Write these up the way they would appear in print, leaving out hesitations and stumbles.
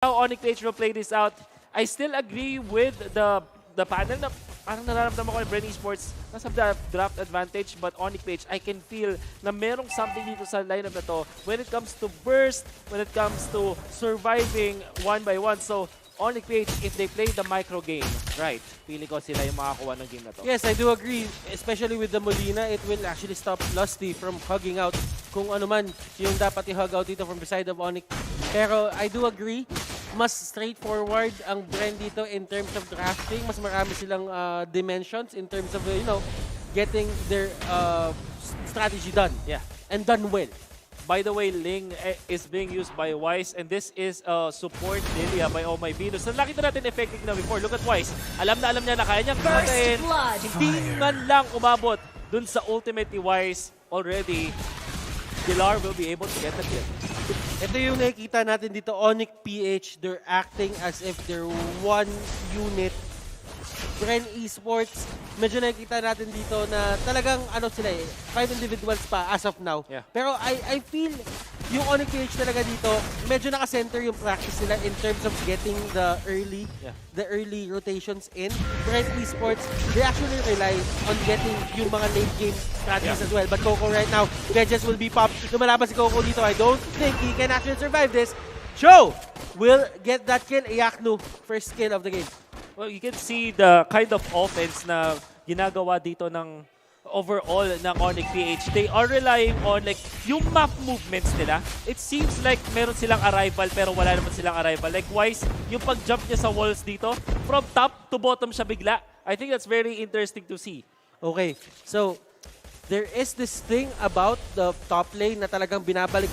how Onic Page will play this out. I still agree with the panel na parang nararamdaman ko ni Bren Esports nasa draft advantage, but Onic Page, I can feel na merong something dito sa lineup na to when it comes to burst, when it comes to surviving one by one. So Onic Page, if they play the micro game, right, feeling ko sila yung makakuha ng game na to. Yes, I do agree. Especially with the Molina, it will actually stop Lusty from hugging out kung ano man yung dapat i-hug out dito from the side of Onic. Pero I do agree, mas straightforward ang Bren dito in terms of drafting. Mas marami silang dimensions in terms of, getting their strategy done. Yeah. And done well. By the way, Ling is being used by Wise, and this is support Lilia by Oh My Venus. So nakita natin effective na before. Look at Wise. Alam niya na kaya niyang kumain. Hindi man lang umabot dun sa ultimate ni Wise already. Dilar will be able to get the kill. Ito yung nakikita natin dito, Onic PH, they're acting as if they're one unit. Bren Esports, medyo nakikita natin dito na talagang sila 5 individuals pa as of now. Yeah. Pero I feel yung Onic PH talaga dito, medyo naka-center yung practice nila in terms of getting the early rotations in. Bren Esports, they actually rely on getting yung mga late game strategies as well. But Coco right now, Vegas will be popped. Lumalaban si Coco dito. I don't think he can actually survive this. Joe will get that kill. Iyaknu, first kill of the game. Well, you can see the kind of offense na ginagawa dito ng overall ng Onic PH. They are relying on yung map movements nila. It seems like meron silang arrival pero wala naman silang arrival. Likewise, yung pag-jump niya sa walls dito, from top to bottom siya bigla. I think that's very interesting to see. Okay, so there is this thing about the top lane na talagang binabalik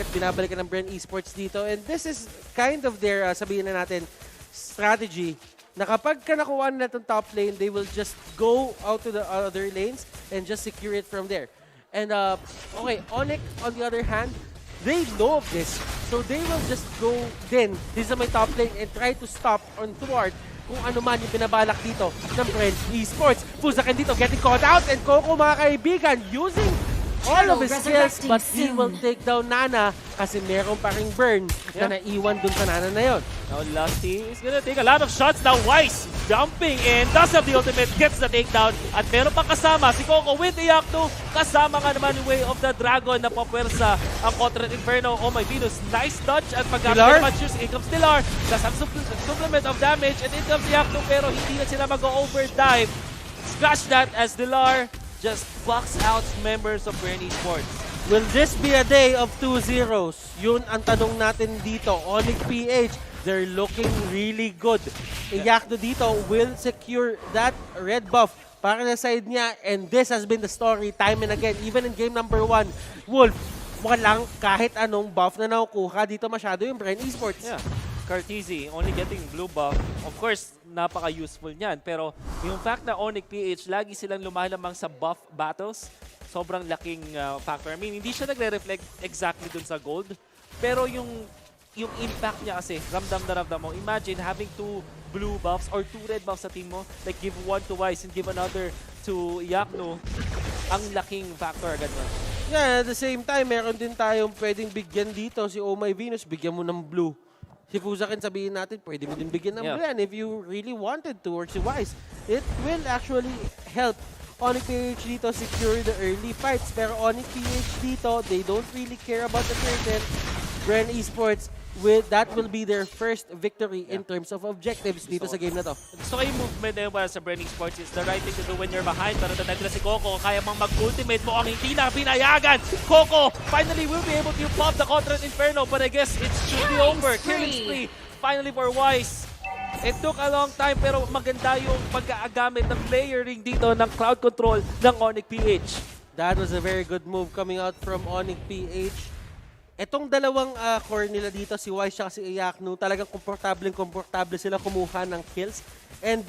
ng Bren Esports dito, and this is kind of their, sabihin na natin, strategy na kapag nakuha nila itong top lane, they will just go out to the other lanes and just secure it from there. And okay, Onic, on the other hand, they know of this. So they will just go din, this is my top lane, and try to stop on thwart kung ano man yung binabalak dito ng Bren Esports. Fusakan dito, getting caught out, and Coco, mga kaibigan, using all of his skills, but he will take down Nana kasi meron pa ring burn na naiwan dun sa Nana na yun. Now Lusty is gonna take a lot of shots. Now Wise jumping in, does have the ultimate, gets the takedown, at meron pang kasama si Coco with the Iyaknu. Kasama nga naman yung Way of the Dragon na papwersa ang Contract Inferno. Oh My Venus, nice touch at paggamit naman choose. In comes Dilar, does have supplement of damage, and in comes Iyaknu, pero hindi na sila mag-overdive. Scratch that as Dilar just box out members of Bren Esports. Will this be a day of 2-0s? Yun ang tanong natin dito. Onic PH, they're looking really good. Iyaknu dito will secure that red buff para sa side niya, and this has been the story time and again. Even in game number 1, Wolf, walang kahit anong buff na nakukuha dito masyado yung Bren Esports. Yeah. Cartesi only getting blue buff. Of course, napaka-useful niyan. Pero yung fact na Onic PH, lagi silang lumalamang sa buff battles, sobrang laking factor. I mean, hindi siya nagre-reflect exactly dun sa gold. Pero yung impact niya kasi, ramdam na ramdam mo. Imagine having 2 blue buffs or 2 red buffs sa team mo. Like, give one to Wise and give another to Iyaknu. Ang laking factor agad mo. Yeah, at the same time, meron din tayong pwedeng bigyan dito. Si Oh My Venus, bigyan mo ng blue. Si Fusakin, sabihin natin, pwede mo din bigyan ng Bren if you really wanted to, or si Wise. It will actually help Onic PH dito secure the early fights. Pero Onic PH dito, they don't really care about the turtle. Bren Esports, that will be their first victory in terms of objectives dito sa game na to. Gusto ko yung movement na yung para sa Bren Esports is the right thing to do when you're behind. Pero tatay na si Coco, kaya mang mag-ultimate mo ang hindi na pinayagan. Coco finally will be able to pop the Contract Inferno, but I guess it should be over. Killing spree finally for Wise. It took a long time, pero maganda yung pagkaagamit ng layering dito ng crowd control ng Onic PH. That was a very good move coming out from Onic PH. Etong dalawang core nila dito, si Wise at si Iyaknu, talagang komportable sila kumuha ng kills, and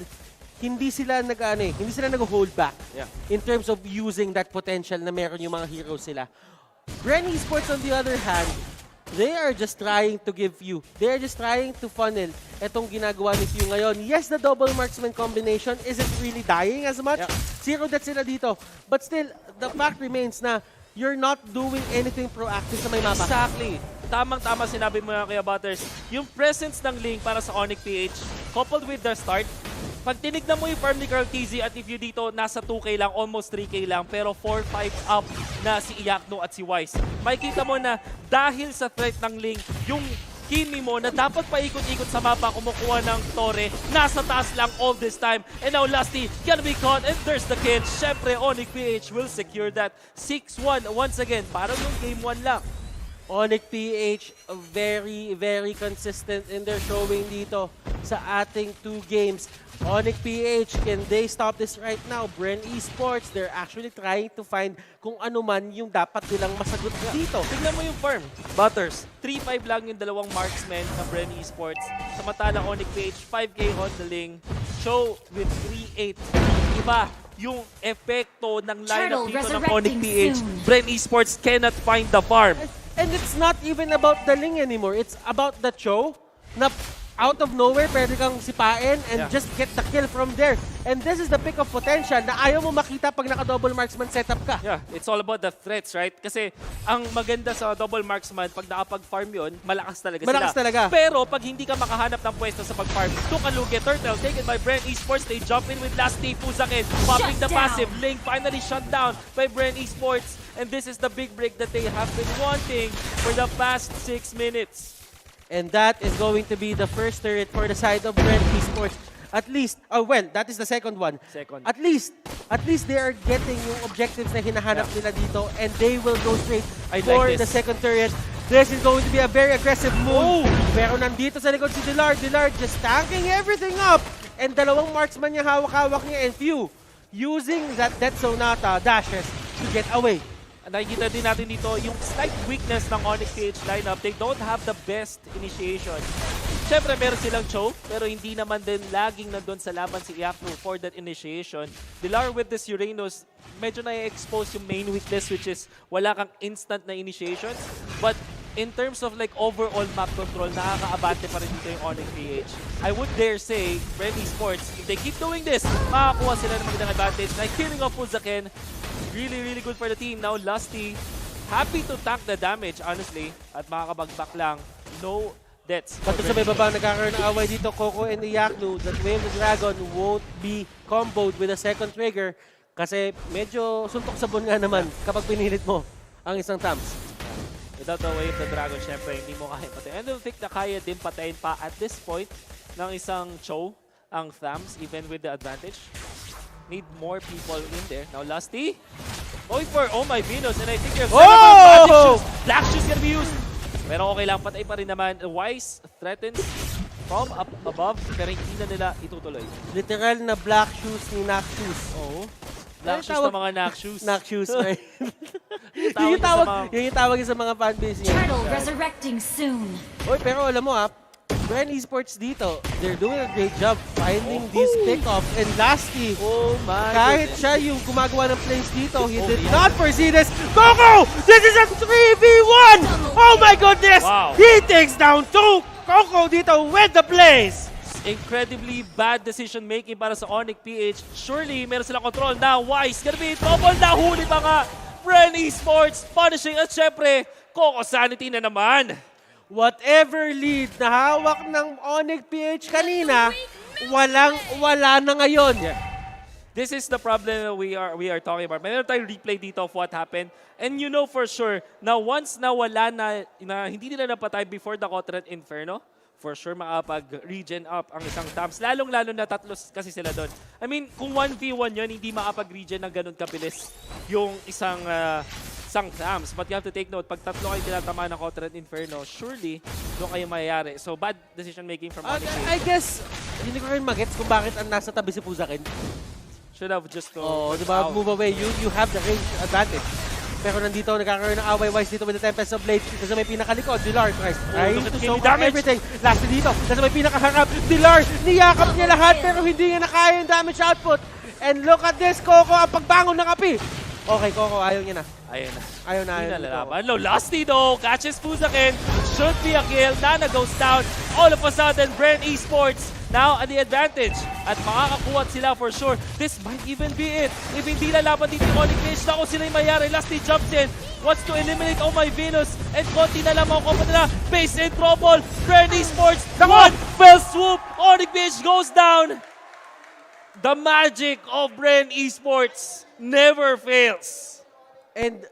hindi sila nag-hold back in terms of using that potential na meron yung mga heroes sila. Bren Esports, on the other hand, they are just trying to give you, they are just trying to funnel etong ginagawa ni Few ngayon. Yes, the double marksman combination isn't really dying as much. Zero deaths sila dito, but still, the fact remains na you're not doing anything proactive sa may mapa. Exactly. tamang-tama sinabi mo yan, Kuya Butters. Yung presence ng Ling para sa Onic PH, coupled with the start, pag tinignan mo yung farm ni Carl TZ at if you dito nasa 2K lang, almost 3K lang, pero 4-5 up na si Iyakno at si Wise. Makikita mo na dahil sa threat ng Ling, yung Kimi mo na dapat paikot-ikot sa mapa, kumukuha ng Torre, nasa taas lang all this time. And now Lusty gonna be caught and there's the kill. Syempre, Onic PH will secure that. 6-1 once again, parang yung game 1 lang. Onic PH, very, very consistent in their showing dito sa ating 2 games. Onic PH, can they stop this right now? Bren Esports, they're actually trying to find kung ano man yung dapat nilang masagot dito. Tignan mo yung farm. Butters, 3-5 lang yung dalawang marksmen ng Bren Esports. Samantalang Onic PH, 5K on the Ling. Show with 3-8. Iba yung epekto ng lineup dito ng Onic PH. Bren Esports cannot find the farm. And it's not even about the Ling anymore. It's about the Cho na out of nowhere, pwede kang sipain and just get the kill from there. And this is the pick of potential na ayaw mo makita pag naka-double marksman setup ka. Yeah, it's all about the threats, right? Kasi ang maganda sa double marksman, pag nakapag-farm yun, malakas talaga Malakas sila. talaga. Pero pag hindi ka makahanap ng pwesto sa pag-farm, Tukalugi, Turtle, taken by Bren Esports, they jump in with Lasty, Puzakin, popping the passive. Ling finally shut down by Bren Esports. And this is the big break that they have been wanting for the past 6 minutes. And that is going to be the first turret for the side of Bren Esports. At least, that is the second one. At least they are getting yung objectives na hinahanap nila dito and they will go straight for the second turret. This is going to be a very aggressive move. Pero nandito sa likod si Dillard. Dillard just tanking everything up. And dalawang marksman niya hawak-hawak niya and few using that Death Sonata dashes to get away. Nakikita din natin dito yung slight weakness ng Onic PH lineup. They don't have the best initiation. Siyempre, meron silang choke, pero hindi naman din laging nandun sa laban si Iyakno for that initiation. Dilar with this Uranus, medyo na-expose yung main weakness, which is wala kang instant na initiations. But in terms of like overall map control, nakaka-abante pa rin dito yung Onic PH. I would dare say, Bren Esports, if they keep doing this, makakuha sila ng magandang advantage. Like killing off Puzakin, really, really good for the team. Now, Lusty, happy to tank the damage, honestly. At makakabagback lang. No deaths. Bato sa may baba, nagkakaroon ng away dito, Coco and Iyakno. That Wave of the Dragon won't be comboed with a second trigger kasi medyo suntok sabon nga naman kapag pinilit mo ang isang Tams. Without the Wave of the Dragon, syempre, hindi mo kaya patayin. And I don't think na kaya din patayin pa at this point ng isang Cho, ang Thams, even with the advantage. Need more people in there. Now, Lusty going for Oh My Venus, and I think there's Black Shoes gonna be used. Pero okay lang, patay pa rin naman. Wise threatens from up above, pero hindi na nila itutuloy. Literal na Black Shoes ni Knock Shoes. Oo. Black Shoes na mga Knock Shoes. Knock Shoes, right? Yung yung tawag sa mga fanbase niya. Turtle resurrecting soon. Oy, pero alam mo Bren Esports dito, they're doing a great job finding these pickoffs. And Lasty, kahit siya yung gumagawa ng plays dito, he did not foresee this. Coco! This is a 3v1! Oh my goodness! Wow. He takes down 2 Coco dito with the plays! Incredibly bad decision making para sa Onic PH. Surely, meron silang control. Now, Wise gonna be in trouble. Nahuli pa nga. Bren Esports punishing. At syempre, Coco Sanity na naman. Whatever lead na hawak ng Onic PH kanina, wala na ngayon. Yeah. This is the problem we are talking about. Meron tayong replay dito of what happened. And you know for sure na once na wala na hindi nila napatay before the Cotret Inferno, for sure makapag-regen up ang isang Tams. Lalong-lalo na tatlo kasi sila doon. I mean, kung 1v1 yun, hindi makapag-regen ng ganun kabilis yung isang Tams. But you have to take note, pag tatlo kayo tinatamaan ng Cotret Inferno, surely doon kayo mayayari. So, bad decision making from Onic. I guess, hindi ko rin magets kung bakit ang nasa tabi si Puzakin. Should have just diba, move away. You have the range advantage. Pero nandito, nagkakaroon ng away-wise dito with the Tempest of Blade. Nasa may pinakalikod, Dillard tries to show everything. Last dito, nasa may pinakaharap, Dillard, niyakap niya lahat pero hindi niya nakaya yung damage output. And look at this, Coco, ang pagbangon ng api. Okay, Coco, ayaw niya na. Ayun na. Ayaw na, Hindi ayaw na ni Coco. lalaban. No, Lusty though, catches Fuzakin. Should be a kill. Nana goes down. All of a sudden, Bren Esports now at the advantage. At makakakuha sila for sure. This might even be it. If hindi lalaban dito yung Onic Mage, naku sila yung mayari. Lusty jumps in. Wants to eliminate Oh My Venus. And konti na lang mga kombo nila. Base in trouble. Bren Esports. One fell swoop. Onic Mage goes down. The magic of Bren Esports never fails. And